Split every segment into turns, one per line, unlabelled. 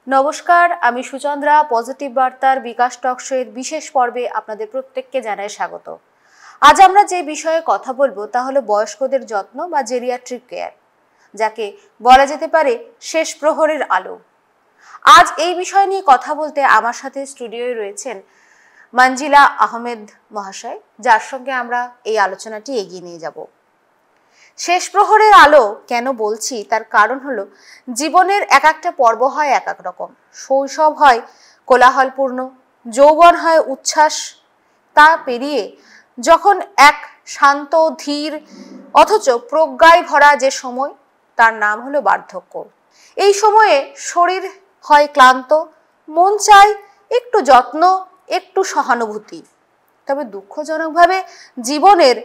নমস্কার, আমি সুচন্দ্রা। পজিটিভ বার্তার বিকাশ টক শোয়ের বিশেষ পর্বে আপনাদের প্রত্যেককে জানাই স্বাগত। আজ আমরা যে বিষয়ে কথা বলবো তা হলো বয়স্কদের যত্ন বা জেরিয়াট্রিক কেয়ার, যাকে বলা যেতে পারে শেষ প্রহরের আলো। আজ এই বিষয় নিয়ে কথা বলতে আমার সাথে স্টুডিওয়ে রয়েছেন মঞ্জিলা আহমেদ মহাশয়, যার সঙ্গে আমরা এই আলোচনাটি এগিয়ে নিয়ে যাব। শেষ প্রহরের আলো কেন বলছি তার কারণ হলো জীবনের এক একটা পর্ব হয় এক এক রকম। শৈশব হয় কোলাহলপূর্ণ, যৌবন হয় উচ্ছ্বাস, তা পেরিয়ে যখন এক শান্ত ধীর অথচ প্রজ্ঞায় ভরা যে সময়, তার নাম হলো বার্ধক্য। এই সময়ে শরীর হয় ক্লান্ত, মন চায় একটু যত্ন, একটু সহানুভূতি। তবে দুঃখজনকভাবে জীবনের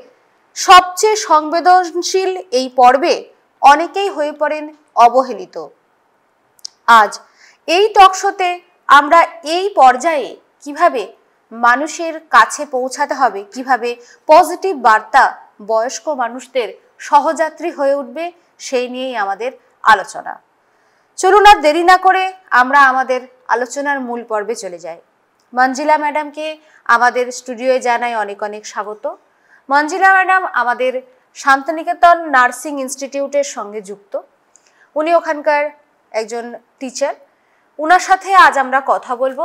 সবচেয়ে সংবেদনশীল এই পর্বে অনেকেই হয়ে পড়েন অবহেলিত। আজ এই টকশোতে আমরা এই পর্যায়ে কিভাবে মানুষের কাছে পৌঁছাতে হবে, কিভাবে পজিটিভ বার্তা বয়স্ক মানুষদের সহযাত্রী হয়ে উঠবে, সেই নিয়েই আমাদের আলোচনা। চলুন আর দেরি না করে আমরা আমাদের আলোচনার মূল পর্বে চলে যাই। মঞ্জিলা ম্যাডামকে আমাদের স্টুডিওয়ে জানাই অনেক অনেক স্বাগত। মঞ্জিলা ম্যাডাম আমাদের শান্তিনিকেতন নার্সিং ইনস্টিটিউটের সঙ্গে যুক্ত। উনি ওখানকার একজন টিচার। ওনার সাথে আজ আমরা কথা বলবো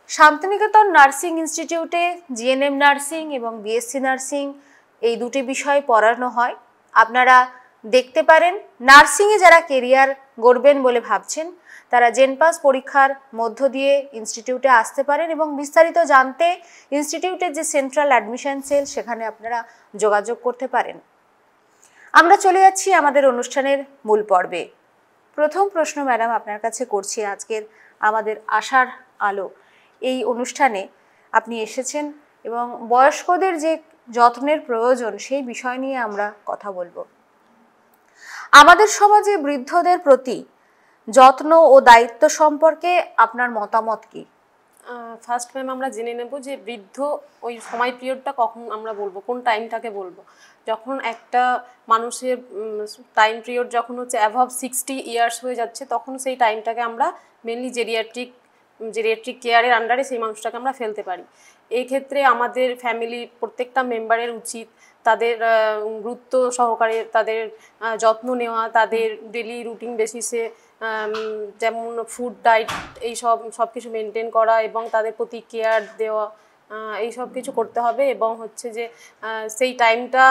শান্তিনিকেতন নার্সিং ইনস্টিটিউটে জিএনএম নার্সিং এবং বিএসসি নার্সিং এই দুটি বিষয় পড়ানো হয়। আপনারা দেখতে পারেন, নার্সিংয়ে যারা কেরিয়ার গড়বেন বলে ভাবছেন তারা জেনপাস পরীক্ষার মধ্য দিয়ে ইনস্টিটিউটে আসতে পারেন এবং বিস্তারিত জানতে ইনস্টিটিউটের যে সেন্ট্রাল অ্যাডমিশন সেল সেখানে আপনারা যোগাযোগ করতে পারেন। আমরা চলে যাচ্ছি আমাদের অনুষ্ঠানের মূল পর্বে। প্রথম প্রশ্ন ম্যাডাম আপনার কাছে করছি, আজকের আমাদের আশার আলো এই অনুষ্ঠানে আপনি এসেছেন এবং বয়স্কদের যে যত্নের প্রয়োজন সেই বিষয় নিয়ে আমরা কথা বলবো। আমাদের সমাজে বৃদ্ধদের প্রতি যত্ন ও দায়িত্ব সম্পর্কে আপনার মতামত কি?
ফার্স্ট ম্যাম আমরা জেনে নেব যে বৃদ্ধ ওই সময় পিরিয়ডটা কখন আমরা বলবো, কোন টাইমটাকে বলবো। যখন একটা মানুষের টাইম পিরিয়ড যখন হচ্ছে অ্যাভাব 60 ইয়ার্স হয়ে যাচ্ছে, তখন সেই টাইমটাকে আমরা মেনলি জেরিয়াট্রিক কেয়ারের আন্ডারে সেই মানুষটাকে আমরা ফেলতে পারি। এই ক্ষেত্রে আমাদের ফ্যামিলি প্রত্যেকটা মেম্বারের উচিত তাদের গুরুত্ব সহকারে তাদের যত্ন নেওয়া, তাদের ডেলি রুটিন বেসিসে যেমন ফুড ডায়েট এই সব কিছু মেনটেন করা এবং তাদের প্রতি কেয়ার দেওয়া, এই সব কিছু করতে হবে। এবং হচ্ছে যে সেই টাইমটা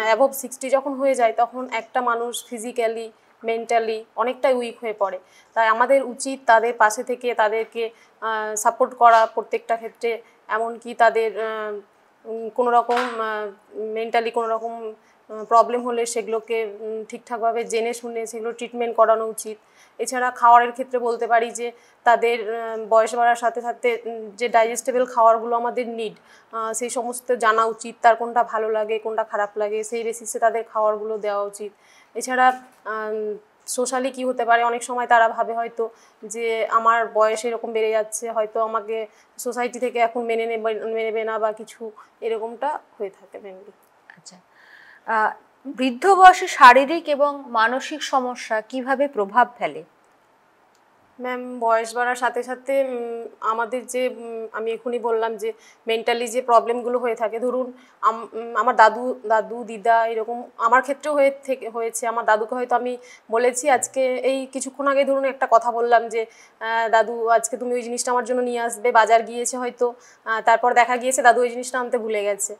অ্যাবভ 60 যখন হয়ে যায় তখন একটা মানুষ ফিজিক্যালি মেন্টালি অনেকটাই উইক হয়ে পড়ে। তাই আমাদের উচিত তাদের পাশে থেকে তাদেরকে সাপোর্ট করা প্রত্যেকটা ক্ষেত্রে। এমনকি তাদের কোনো রকম মেন্টালি কোনো রকম প্রবলেম হলে সেগুলোকে ঠিকঠাকভাবে জেনে শুনে সেগুলো ট্রিটমেন্ট করানো উচিত। এছাড়া খাওয়ারের ক্ষেত্রে বলতে পারি যে তাদের বয়স বাড়ার সাথে সাথে যে ডাইজেস্টেবল খাবারগুলো আমাদের নিড, সেই সমস্ত জানা উচিত। তার কোনটা ভালো লাগে কোনটা খারাপ লাগে সেই বেসিসে তাদের খাবারগুলো দেওয়া উচিত। এছাড়া সোশ্যালি কী হতে পারে, অনেক সময় তারা ভাবে হয়তো যে আমার বয়স এরকম বেড়ে যাচ্ছে, হয়তো আমাকে সোসাইটি থেকে এখন মেনে নেবে না বা কিছু, এরকমটা হয়ে থাকে মেনলি।
আচ্ছা, বৃদ্ধ বয়সে শারীরিক এবং মানসিক সমস্যা কিভাবে প্রভাব ফেলে?
ম্যাম, বয়স বাড়ার সাথে সাথে আমাদের যে আমি এখনই বললাম যে মেন্টালি যে প্রবলেমগুলো হয়ে থাকে, ধরুন আমার দাদু দিদা এরকম আমার ক্ষেত্রেও হয়েছে। আমার দাদুকে হয়তো আমি বলেছি আজকে এই কিছুক্ষণ আগে ধরুন একটা কথা বললাম যে দাদু আজকে তুমি ওই জিনিসটা আমার জন্য নিয়ে আসবে, বাজার গিয়েছে হয়তো, তারপর দেখা গিয়েছে দাদু ওই জিনিসটা আনতে ভুলে গেছে।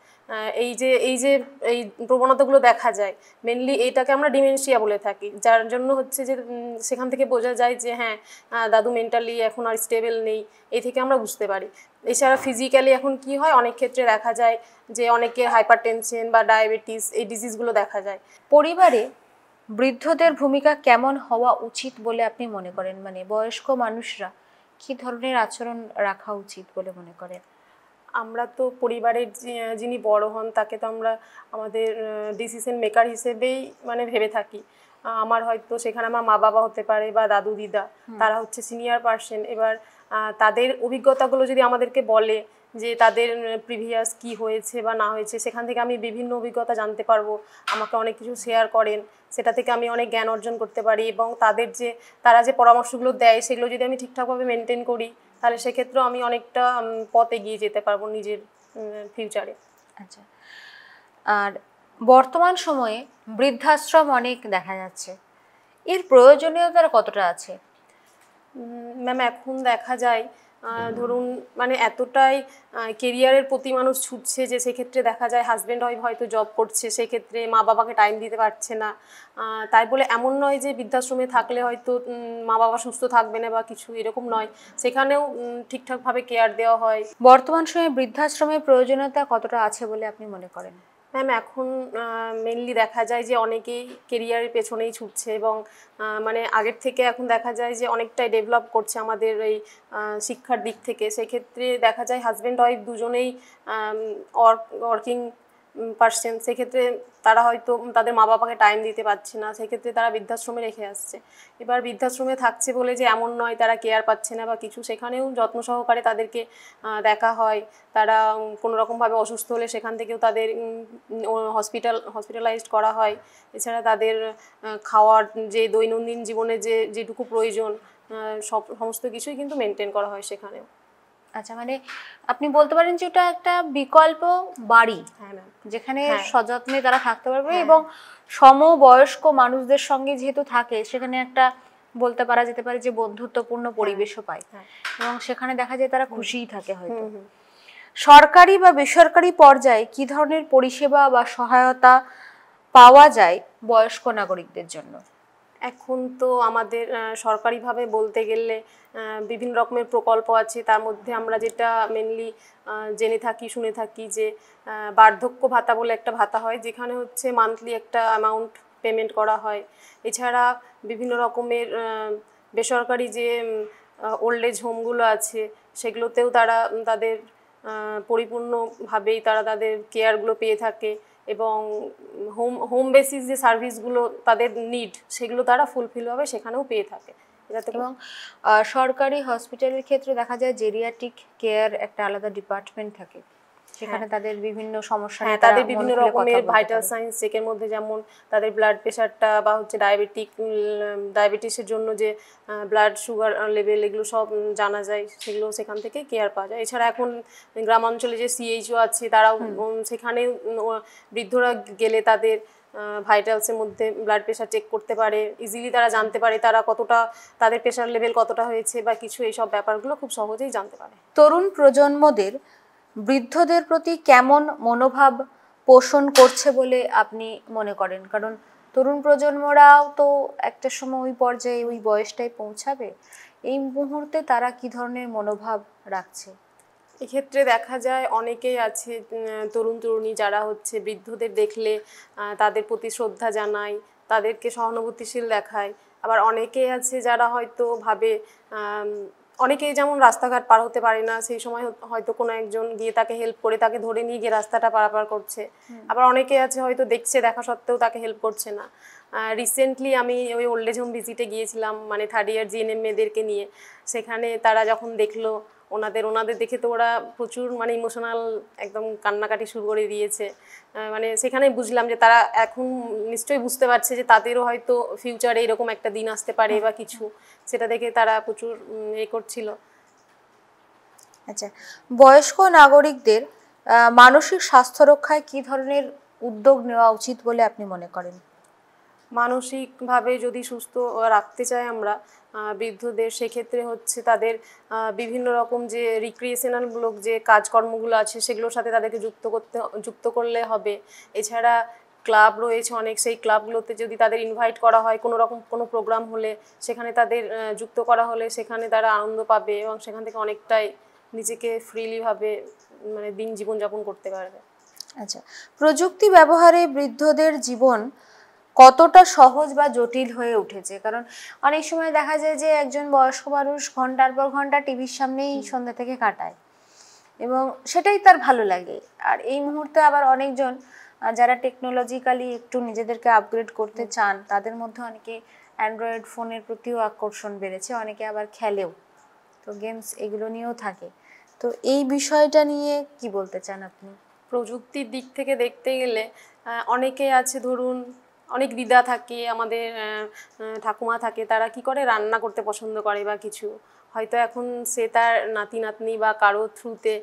এই প্রবণতাগুলো দেখা যায় মেনলি, এইটাকে আমরা ডিমেনশিয়া বলে থাকি, যার জন্য হচ্ছে যে সেখান থেকে বোঝা যায় যে হ্যাঁ দাদু মেন্টালি এখন আর স্টেবল নেই, এই থেকে আমরা বুঝতে পারি। এছাড়া ফিজিক্যালি এখন কি হয়, অনেক ক্ষেত্রে দেখা যায় যে অনেকের হাইপারটেনশন বা ডায়াবেটিস এই ডিজিজগুলো দেখা যায়।
পরিবারে বৃদ্ধদের ভূমিকা কেমন হওয়া উচিত বলে আপনি মনে করেন? মানে বয়স্ক মানুষরা কী ধরনের আচরণ রাখা উচিত বলে মনে করেন?
আমরা তো পরিবারের যিনি বড় হন তাকে তো আমরা আমাদের ডিসিশন মেকার হিসেবেই মানে ভেবে থাকি। আমার হয়তো সেখানে আমার মা বাবা হতে পারে বা দাদু দিদা, তারা হচ্ছে সিনিয়র পার্সন। এবার তাদের অভিজ্ঞতাগুলো যদি আমাদেরকে বলে যে তাদের প্রিভিয়াস কি হয়েছে বা না হয়েছে, সেখান থেকে আমি বিভিন্ন অভিজ্ঞতা জানতে পারবো। আমাকে অনেক কিছু শেয়ার করেন, সেটা থেকে আমি অনেক জ্ঞান অর্জন করতে পারি। এবং তারা যে পরামর্শগুলো দেয় সেগুলো যদি আমি ঠিকঠাকভাবে মেনটেন করি, তাহলে সেক্ষেত্রেও আমি অনেকটা পথ এগিয়ে যেতে পারবো নিজের ফিউচারে।
আচ্ছা, আর বর্তমান সময়ে বৃদ্ধাশ্রম অনেক দেখা যাচ্ছে, এর প্রয়োজনীয়তা কতটা আছে?
ম্যাম, এখন দেখা যায় ধরুন মানে এতটাই কেরিয়ারের প্রতি মানুষ ছুটছে যে সেক্ষেত্রে দেখা যায় হাজব্যান্ড ওয়াইফ হয়তো জব করছে, সেক্ষেত্রে মা বাবাকে টাইম দিতে পারছে না। তাই বলে এমন নয় যে বৃদ্ধাশ্রমে থাকলে হয়তো মা বাবা সুস্থ থাকবে না বা কিছু, এরকম নয়। সেখানেও ঠিকঠাকভাবে কেয়ার দেওয়া হয়।
বর্তমান সময়ে বৃদ্ধাশ্রমের প্রয়োজনীয়তা কতটা আছে বলে আপনি মনে করেন?
ম্যাম, এখন মেনলি দেখা যায় যে অনেকেই কেরিয়ারের পেছনেই ছুটছে এবং মানে আগের থেকে এখন দেখা যায় যে অনেকটাই ডেভেলপ করছে আমাদের এই শিক্ষার দিক থেকে। সেক্ষেত্রে দেখা যায় হাজব্যান্ড ওয়াইফ দুজনেই ওয়ার্কিং পার্সন, সেক্ষেত্রে তারা হয়তো তাদের মা বাবাকে টাইম দিতে পারছে না, সেক্ষেত্রে তারা বৃদ্ধাশ্রমে রেখে আসছে। এবার বৃদ্ধাশ্রমে থাকছে বলে যে এমন নয় তারা কেয়ার পাচ্ছে না বা কিছু, সেখানেও যত্ন সহকারে তাদেরকে দেখা হয়। তারা কোনো রকমভাবে অসুস্থ হলে সেখান থেকেও তাদের হসপিটালাইজড করা হয়। এছাড়া তাদের খাওয়ার যে দৈনন্দিন জীবনে যেটুকু প্রয়োজন সমস্ত কিছুই কিন্তু মেনটেন করা হয় সেখানেও।
আচ্ছা, মানে আপনি বলতে পারেন যে ওটা একটা বিকল্প বাড়ি।
হ্যাঁ ম্যাম,
যেখানে
হ্যাঁ।
সযত্নে তারা থাকতে পারবে
হ্যাঁ।
এবং সমবয়স্ক মানুষদের সঙ্গে যেহেতু থাকে, সেখানে একটা বলতে পারা যেতে পারে যে বন্ধুত্বপূর্ণ পরিবেশও পায়।
হ্যাঁ।
এবং সেখানে দেখা যায় তারা খুশিই থাকে হয়তো।
হুম।
সরকারি বা বেসরকারি পর্যায়ে কি ধরনের পরিষেবা বা সহায়তা পাওয়া যায় বয়স্ক নাগরিকদের জন্য?
এখন তো আমাদের সরকারিভাবে বলতে গেলে বিভিন্ন রকমের প্রকল্প আছে। তার মধ্যে আমরা যেটা মেনলি জেনে থাকি, শুনে থাকি যে বার্ধক্য ভাতা বলে একটা ভাতা হয়, যেখানে হচ্ছে মান্থলি একটা অ্যামাউন্ট পেমেন্ট করা হয়। এছাড়া বিভিন্ন রকমের বেসরকারি যে ওল্ড এজ হোমগুলো আছে, সেগুলোতেও তারা তাদের পরিপূর্ণভাবেই তারা তাদের কেয়ারগুলো পেয়ে থাকে এবং হোম বেসিস যে সার্ভিসগুলো তাদের নিড, সেগুলো তারা ফুলফিলভাবে সেখানেও পেয়ে থাকে।
এবং সরকারি হসপিটালের ক্ষেত্রে দেখা যায় জেরিয়াট্রিক কেয়ার একটা আলাদা ডিপার্টমেন্ট থাকে, সেখানে তাদের বিভিন্ন সমস্যা নিয়ে
তাদের বিভিন্ন রকমের ভাইটাল সাইন্স চেকের মধ্যে, যেমন তাদের ব্লাড প্রেশারটা বা হচ্ছে ডায়াবেটিসের জন্য যে ব্লাড সুগার লেভেল, এগুলো সব জানা যায়, সেগুলো সেখান থেকে কেয়ার পাওয়া যায়। এছাড়া এখন গ্রামাঞ্চলে যে CHO আছে, তারাও সেখানে বৃদ্ধরা গেলে তাদের ভাইটালসের মধ্যে ব্লাড প্রেশার চেক করতে পারে, ইজিলি তারা জানতে পারে তারা কতটা, তাদের প্রেশার লেভেল কতটা হয়েছে বা কিছু, এইসব ব্যাপারগুলো খুব সহজেই জানতে পারে।
তরুণ প্রজন্মদের বৃদ্ধদের প্রতি কেমন মনোভাব পোষণ করছে বলে আপনি মনে করেন? কারণ তরুণ প্রজন্মরাও তো একটা সময় ওই পর্যায়ে, ওই বয়সটায় পৌঁছাবে। এই মুহূর্তে তারা কি ধরনের মনোভাব রাখছে?
এক্ষেত্রে দেখা যায় অনেকেই আছে তরুণ তরুণী যারা হচ্ছে বৃদ্ধদের দেখলে তাদের প্রতি শ্রদ্ধা জানায়, তাদেরকে সহানুভূতিশীল দেখায়। আবার অনেকেই আছে যারা হয়তো ভাবে, অনেকেই যেমন রাস্তাঘাট পার হতে পারে না, সেই সময় হয়তো কোনো একজন গিয়ে তাকে হেল্প করে তাকে ধরে নিয়ে গিয়ে রাস্তাটা পারাপার করছে। আবার অনেকে আছে হয়তো দেখছে, দেখা সত্ত্বেও তাকে হেল্প করছে না। রিসেন্টলি আমি ওই ওল্ড এজ হোম ভিজিটে গিয়েছিলাম, মানে 3rd ইয়ার GNM মেয়েদেরকে নিয়ে। সেখানে তারা যখন দেখলো ওনাদের দেখে তো ওরা প্রচুর মানে ইমোশনাল, একদম কান্নাকাটি শুরু করে দিয়েছে। মানে সেখানে বুঝলাম যে তারা এখন নিশ্চয়ই বুঝতে পারছে যে তাদেরও হয়তো ফিউচারে এরকম একটা দিন আসতে পারে বা কিছু, সেটা দেখে তারা প্রচুর করছিল।
আচ্ছা, বয়স্ক নাগরিকদের মানসিক স্বাস্থ্য রক্ষায় কি ধরনের উদ্যোগ নেওয়া উচিত বলে আপনি মনে করেন?
মানসিকভাবে যদি সুস্থ রাখতে চাই আমরা বৃদ্ধদের, সেক্ষেত্রে হচ্ছে তাদের বিভিন্ন রকম যে রিক্রিয়েশনালমূলক যে কাজকর্মগুলো আছে সেগুলোর সাথে তাদেরকে যুক্ত করলে হবে। এছাড়া ক্লাব রয়েছে অনেক, সেই ক্লাবগুলোতে যদি তাদের ইনভাইট করা হয় কোনো প্রোগ্রাম হলে, সেখানে তাদের যুক্ত করা হলে সেখানে তারা আনন্দ পাবে এবং সেখান থেকে অনেকটাই নিজেকে ফ্রিলিভাবে মানে জীবনযাপন করতে পারবে।
আচ্ছা, প্রযুক্তি ব্যবহারে বৃদ্ধদের জীবন কতটা সহজ বা জটিল হয়ে উঠেছে? কারণ অনেক সময় দেখা যায় যে একজন বয়স্ক মানুষ ঘন্টার পর ঘন্টা টিভির সামনেই সন্ধ্যা থেকে কাটায় এবং সেটাই তার ভালো লাগে। আর এই মুহূর্তে আবার অনেকজন যারা টেকনোলজিক্যালি একটু নিজেদেরকে আপগ্রেড করতে চান তাদের মধ্যে অনেকে অ্যান্ড্রয়েড ফোনের প্রতিও আকর্ষণ বেড়েছে, অনেকে আবার খেলেও, তো গেমস এগুলো নিয়েও থাকে। তো এই বিষয়টা নিয়ে কি বলতে চান আপনি?
প্রযুক্তির দিক থেকে দেখতে গেলে অনেকে আছে, ধরুন অনেক দিদা থাকে আমাদের, ঠাকুমা থাকে, তারা কি করে রান্না করতে পছন্দ করে বা কিছু, হয়তো এখন সে তার নাতি নাতনি বা কারো থ্রুতে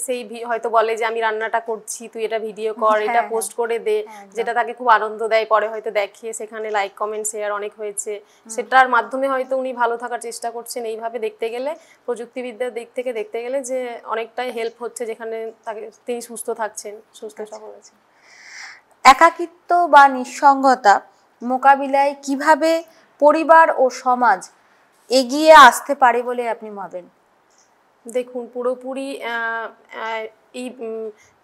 সেই হয়তো বলে যে আমি রান্নাটা করছি, তুই এটা ভিডিও কর, এটা পোস্ট করে দে, যেটা তাকে খুব আনন্দ দেয়। পরে হয়তো দেখে সেখানে লাইক কমেন্ট শেয়ার অনেক হয়েছে, সেটার মাধ্যমে হয়তো উনি ভালো থাকার চেষ্টা করছেন। এইভাবে দেখতে গেলে প্রযুক্তিবিদ্যার দিক থেকে দেখতে গেলে যে অনেকটাই হেল্প হচ্ছে, যেখানে তিনি সুস্থ থাকছেন, সুস্থ সবল আছেন।
একাকিত্ব বা নিঃসঙ্গতা মোকাবিলায় কিভাবে পরিবার ও সমাজ এগিয়ে আসতে পারে বলে আপনি ভাবেন?
দেখুন, পুরোপুরি এই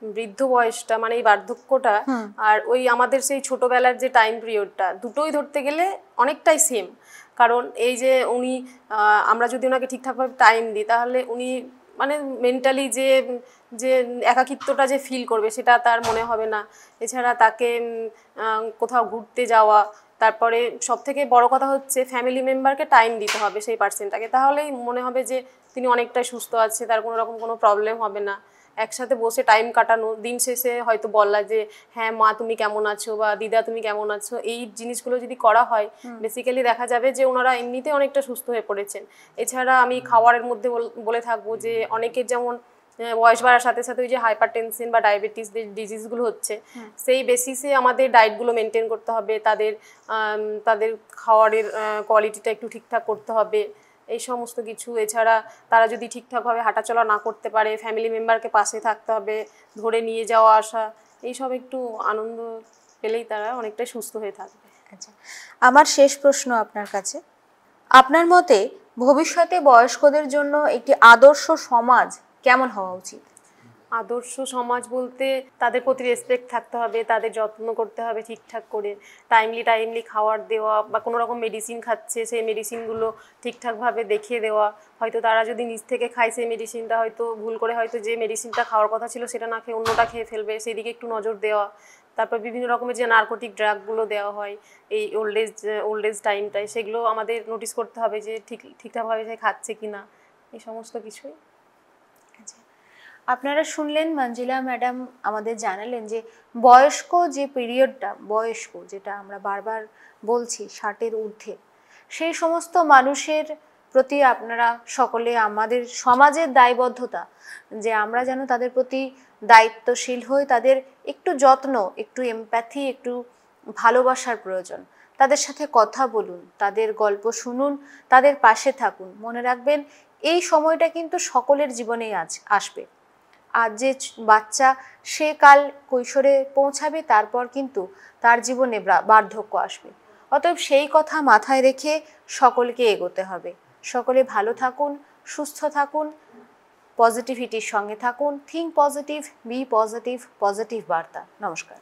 বৃদ্ধ বয়সটা মানে এই বার্ধক্যটা আর ওই আমাদের সেই ছোটবেলার যে টাইম পিরিয়ডটা, দুটোই ধরতে গেলে অনেকটাই সেম। কারণ এই যে উনি, আমরা যদি ওনাকে ঠিকঠাকভাবে টাইম দিই, তাহলে উনি মানে মেন্টালি যে যে একাকিত্বটা যে ফিল করবে সেটা তার মনে হবে না। এছাড়া তাকে কোথাও ঘুরতে যাওয়া, তারপরে সব থেকে বড় কথা হচ্ছে ফ্যামিলি মেম্বারকে টাইম দিতে হবে সেই পার্সনটাকে, তাহলেই মনে হবে যে তিনি অনেকটাই সুস্থ আছে, তার কোনো রকম কোনো প্রবলেম হবে না। একসাথে বসে টাইম কাটানো, দিন শেষে হয়তো বলা যে হ্যাঁ মা তুমি কেমন আছো, বা দিদা তুমি কেমন আছো, এই জিনিসগুলো যদি করা হয়, বেসিক্যালি দেখা যাবে যে ওনারা এমনিতে অনেকটা সুস্থ হয়ে পড়েছেন। এছাড়া আমি খাওয়ারের মধ্যে বলে থাকবো যে অনেকের যেমন বয়স বাড়ার সাথে সাথে ওই যে হাইপার টেনশন বা ডায়াবেটিস ডিজিজগুলো হচ্ছে, সেই বেসিসে আমাদের ডায়েটগুলো মেনটেন করতে হবে, তাদের খাওয়ারের কোয়ালিটিটা একটু ঠিকঠাক করতে হবে, এই সমস্ত কিছু। এছাড়া তারা যদি ঠিকঠাকভাবে হাঁটাচলা না করতে পারে, ফ্যামিলি মেম্বারকে পাশে থাকতে হবে, ধরে নিয়ে যাওয়া আসা, এইসব একটু আনন্দ পেলেই তারা অনেকটাই সুস্থ হয়ে থাকবে।
আচ্ছা, আমার শেষ প্রশ্ন আপনার কাছে, আপনার মতে ভবিষ্যতে বয়স্কদের জন্য একটি আদর্শ সমাজ কেমন হওয়া উচিত?
আদর্শ সমাজ বলতে তাদের প্রতি রেসপেক্ট থাকতে হবে, তাদের যত্ন করতে হবে ঠিকঠাক করে, টাইমলি খাওয়ার দেওয়া, বা কোনো রকম মেডিসিন খাচ্ছে সেই মেডিসিনগুলো ঠিকঠাকভাবে দেখিয়ে দেওয়া। হয়তো তারা যদি নিজ থেকে খায় সেই মেডিসিনটা, হয়তো ভুল করে হয়তো যে মেডিসিনটা খাওয়ার কথা ছিল সেটা না খেয়ে অন্যটা খেয়ে ফেলবে, সেদিকে একটু নজর দেওয়া। তারপর বিভিন্ন রকমের যে নার্কোটিক ড্রাগগুলো দেওয়া হয় এই ওল্ড এজ টাইমটায়, সেগুলো আমাদের নোটিস করতে হবে যে ঠিকঠাকভাবে সে খাচ্ছে কি না, এই সমস্ত কিছুই।
আপনারা শুনলেন, মঞ্জিলা ম্যাডাম আমাদের জানালেন যে বয়স্ক যে পিরিয়ডটা, বয়স্ক যেটা আমরা বারবার বলছি 60-এর ঊর্ধ্বে, সেই সমস্ত মানুষের প্রতি আপনারা সকলে, আমাদের সমাজের দায়বদ্ধতা যে আমরা যেন তাদের প্রতি দায়িত্বশীল হই, তাদের একটু যত্ন, একটু এমপ্যাথি, একটু ভালোবাসার প্রয়োজন। তাদের সাথে কথা বলুন, তাদের গল্প শুনুন, তাদের পাশে থাকুন। মনে রাখবেন এই সময়টা কিন্তু সকলের জীবনেই আসবে। আর যে বাচ্চা সে কাল কৈশোরে পৌঁছাবে, তারপর কিন্তু তার জীবনে বার্ধক্য আসবে। অতএব সেই কথা মাথায় রেখে সকলকে এগোতে হবে। সকলে ভালো থাকুন, সুস্থ থাকুন, পজিটিভিটির সঙ্গে থাকুন। Think positive, be positive, positive বার্তা। নমস্কার।